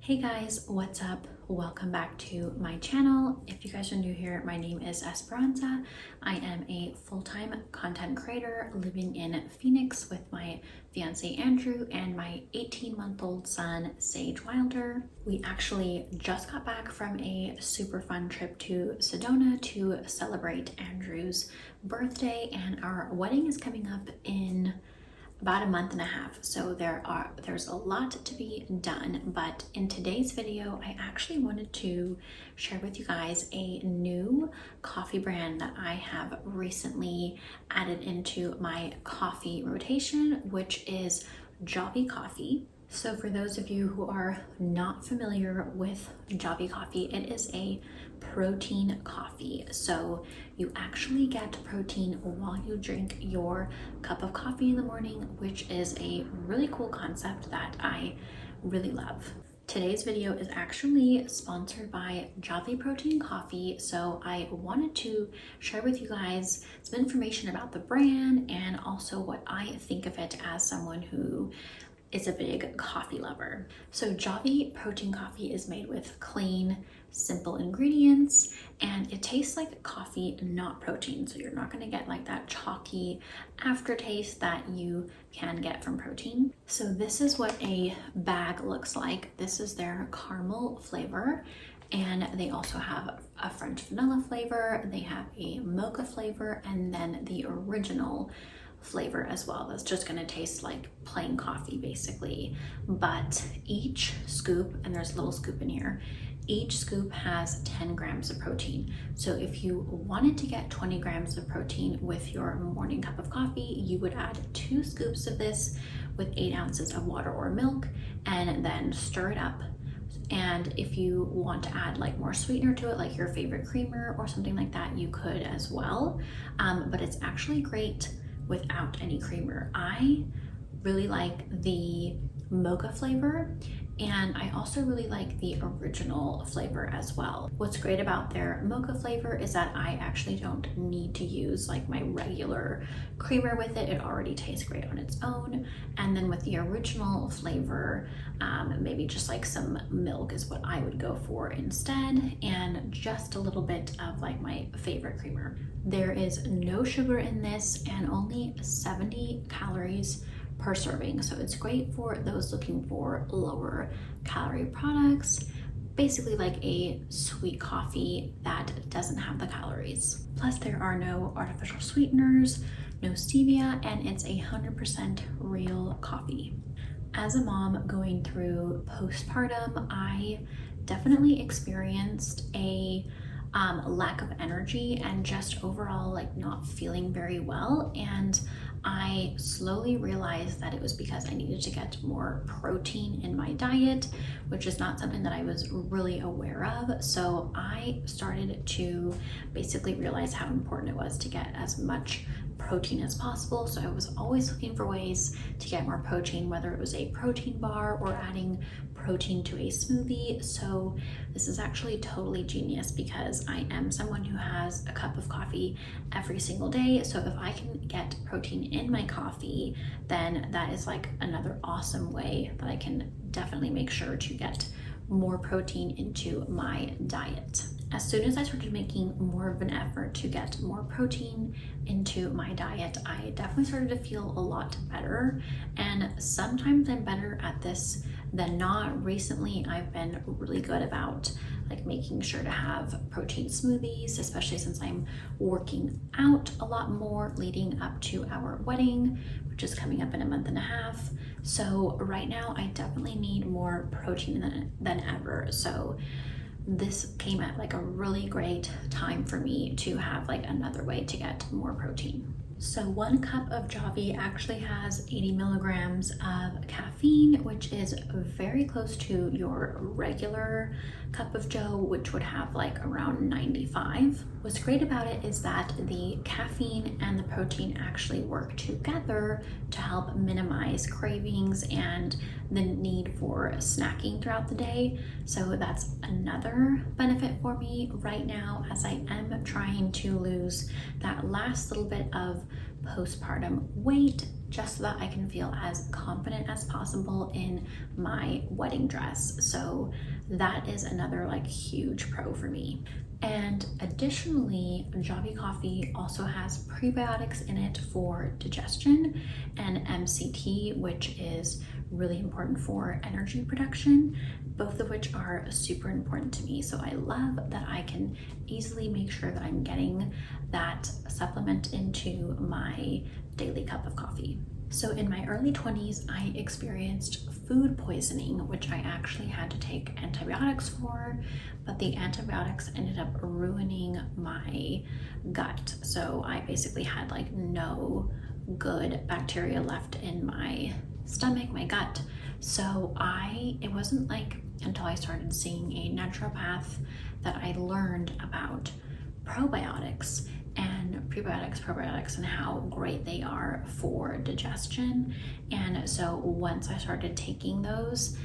Hey guys, what's up? Welcome back to my channel. If you guys are new here, my name is Esperanza. I am a full-time content creator living in Phoenix with my fiance Andrew and my 18-month-old son Sage Wilder. We actually just got back from a super fun trip to Sedona to celebrate Andrew's birthday, and our wedding is coming up in about a month and a half. So there's a lot to be done, but in today's video, I actually wanted to share with you guys a new coffee brand that I have recently added into my coffee rotation, which is Javvy Coffee. So for those of you who are not familiar with Javvy Coffee, it is a protein coffee. So you actually get protein while you drink your cup of coffee in the morning, which is a really cool concept that I really love. Today's video is actually sponsored by Javvy Protein Coffee, so I wanted to share with you guys some information about the brand and also what I think of it as someone who is a big coffee lover. So Javvy Protein Coffee is made with clean, simple ingredients, and it tastes like coffee, not protein. So you're not gonna get like that chalky aftertaste that you can get from protein. So this is what a bag looks like. This is their caramel flavor, and they also have a French vanilla flavor, they have a mocha flavor, and then the original flavor as well. That's just gonna taste like plain coffee basically. But each scoop, and there's a little scoop in here, each scoop has 10 grams of protein. So if you wanted to get 20 grams of protein with your morning cup of coffee, you would add 2 scoops of this with 8 ounces of water or milk and then stir it up. And if you want to add like more sweetener to it, like your favorite creamer or something like that, you could as well. But it's actually great without any creamer. I really like the mocha flavor, and I also really like the original flavor as well. What's great about their mocha flavor is that I actually don't need to use like my regular creamer with it. It already tastes great on its own. And then with the original flavor, maybe just like some milk is what I would go for instead, and just a little bit of like my favorite creamer. There is no sugar in this and only 70 calories per serving. So it's great for those looking for lower calorie products, basically like a sweet coffee that doesn't have the calories. Plus there are no artificial sweeteners, no stevia, and it's 100% real coffee. As a mom going through postpartum, I definitely experienced a lack of energy and just overall like not feeling very well, and I slowly realized that it was because I needed to get more protein in my diet, which is not something that I was really aware of. So I started to basically realize how important it was to get as much protein as possible. So I was always looking for ways to get more protein, whether it was a protein bar or adding protein to a smoothie. So this is actually totally genius because I am someone who has a cup of coffee every single day. So if I can get protein in my coffee, then that is like another awesome way that I can definitely make sure to get more protein into my diet. As soon as I started making more of an effort to get more protein into my diet, I definitely started to feel a lot better. And sometimes I'm better at this than not. Recently, I've been really good about like making sure to have protein smoothies, especially since I'm working out a lot more leading up to our wedding, which is coming up in a month and a half. So right now I definitely need more protein than ever. So this came at like a really great time for me to have like another way to get more protein. So 1 cup of Javvy actually has 80 milligrams of caffeine, which is very close to your regular cup of Joe, which would have like around 95. What's great about it is that the caffeine and the protein actually work together to help minimize cravings and the need for snacking throughout the day. So that's another benefit for me right now, as I am trying to lose that last little bit of postpartum weight, just so that I can feel as confident as possible in my wedding dress. So that is another like huge pro for me. And additionally, Javvy coffee also has prebiotics in it for digestion and MCT, which is really important for energy production, both of which are super important to me. So I love that I can easily make sure that I'm getting that supplement into my daily cup of coffee. So in my early 20s, I experienced food poisoning, which I actually had to take antibiotics for, but the antibiotics ended up ruining my gut. So I basically had like no good bacteria left in my stomach, my gut. So it wasn't like until I started seeing a naturopath that I learned about probiotics and probiotics, and how great they are for digestion. And so once I started taking those,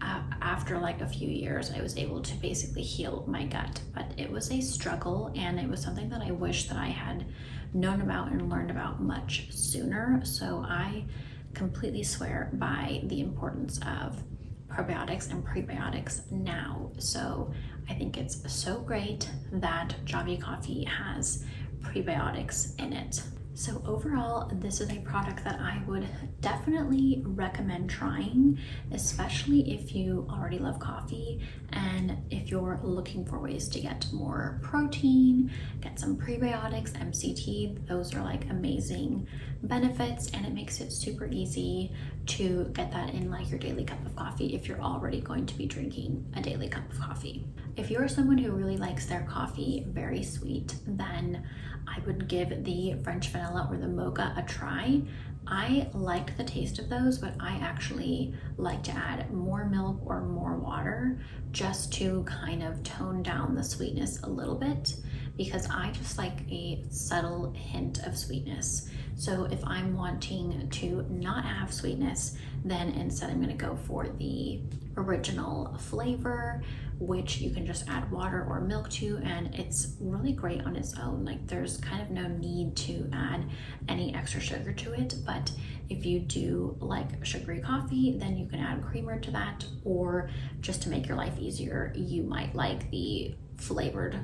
after like a few years, I was able to basically heal my gut. But it was a struggle, and it was something that I wish that I had known about and learned about much sooner. So I completely swear by the importance of probiotics and prebiotics now. So I think it's so great that Javvy coffee has prebiotics in it. So overall, this is a product that I would definitely recommend trying, especially if you already love coffee and if you're looking for ways to get more protein, get some prebiotics, MCT. Those are like amazing benefits, and it makes it super easy to get that in like your daily cup of coffee if you're already going to be drinking a daily cup of coffee. If you're someone who really likes their coffee very sweet, then I would give the French vanilla or the mocha a try. I liked the taste of those, but I actually like to add more milk or more water just to kind of tone down the sweetness a little bit, because I just like a subtle hint of sweetness. So if I'm wanting to not have sweetness, then instead I'm gonna go for the original flavor, which you can just add water or milk to, and it's really great on its own. Like there's kind of no need to add any extra sugar to it, but if you do like sugary coffee, then you can add creamer to that, or just to make your life easier, you might like the flavored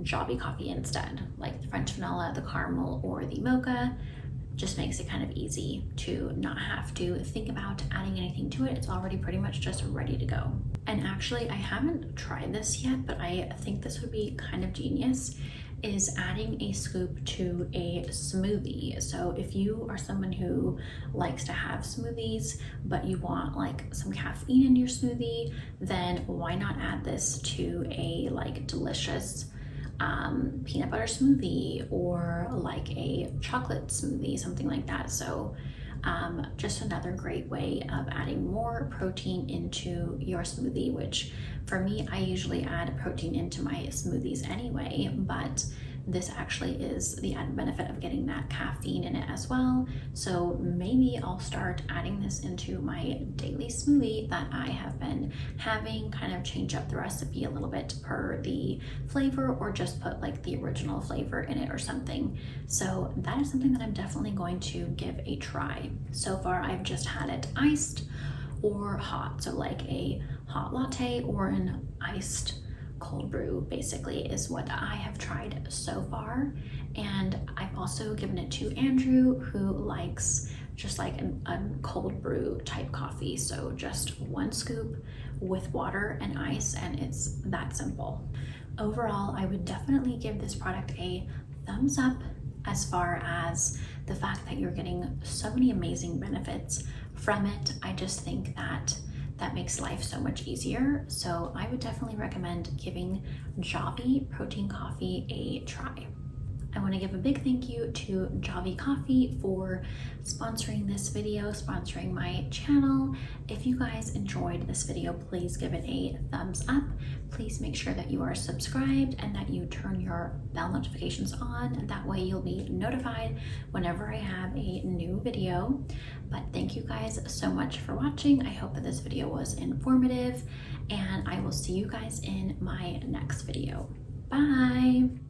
Javvy coffee instead, like the French vanilla, the caramel, or the mocha. Just makes it kind of easy to not have to think about adding anything to it. It's already pretty much just ready to go. And actually, I haven't tried this yet, but I think this would be kind of genius, is adding a scoop to a smoothie. So if you are someone who likes to have smoothies, but you want like some caffeine in your smoothie, then why not add this to a like delicious peanut butter smoothie or like a chocolate smoothie, something like that. So just another great way of adding more protein into your smoothie, which for me, I usually add protein into my smoothies anyway, but this actually is the added benefit of getting that caffeine in it as well. So maybe I'll start adding this into my daily smoothie that I have been having, kind of change up the recipe a little bit per the flavor, or just put like the original flavor in it or something. So that is something that I'm definitely going to give a try. So far, I've just had it iced or hot. So like a hot latte or an iced cold brew basically is what I have tried so far. And I've also given it to Andrew, who likes just like a cold brew type coffee. So just 1 scoop with water and ice, and it's that simple. Overall, I would definitely give this product a thumbs up as far as the fact that you're getting so many amazing benefits from it. I just think that makes life so much easier. So I would definitely recommend giving Javvy Protein Coffee a try. I want to give a big thank you to Javvy Coffee for sponsoring this video, sponsoring my channel. If you guys enjoyed this video, please give it a thumbs up. Please make sure that you are subscribed and that you turn your bell notifications on. That way you'll be notified whenever I have a new video. But thank you guys so much for watching. I hope that this video was informative, and I will see you guys in my next video. Bye.